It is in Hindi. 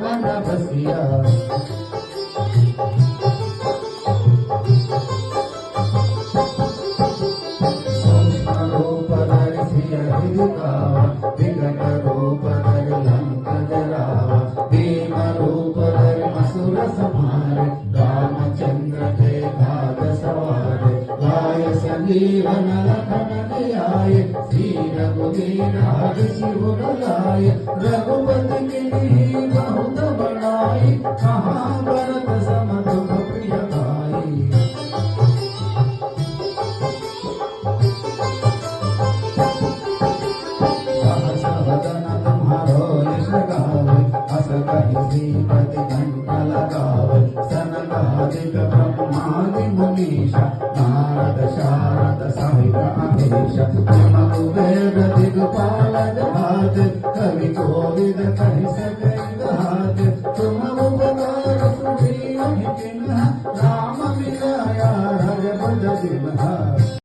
मन बसिया रूप धर सिय हिरकावा विकट रूप धर लंक जरावा भीम रूप धर असुर संहार रामचंद्र के भाग सवार लाय संजीवन लखन जियाय श्री रघुवीर हरि शिव लाय रघुपति कीन्ही बहुत बड़ाई कहाँ भरत सम तुम प्रिय भाई सहस्रवदन तुम्हारो यश गावे अस कहि श्रीपति घंटा लगावे सनकादिक ब्रह्मादि मुनीषा नारद शारद साहिब अधीश तुम वेद दिगपाल जहाज कवि कोविद कहि सके गाज तुम उपकार सुनी राम मिलाया हर बद दिन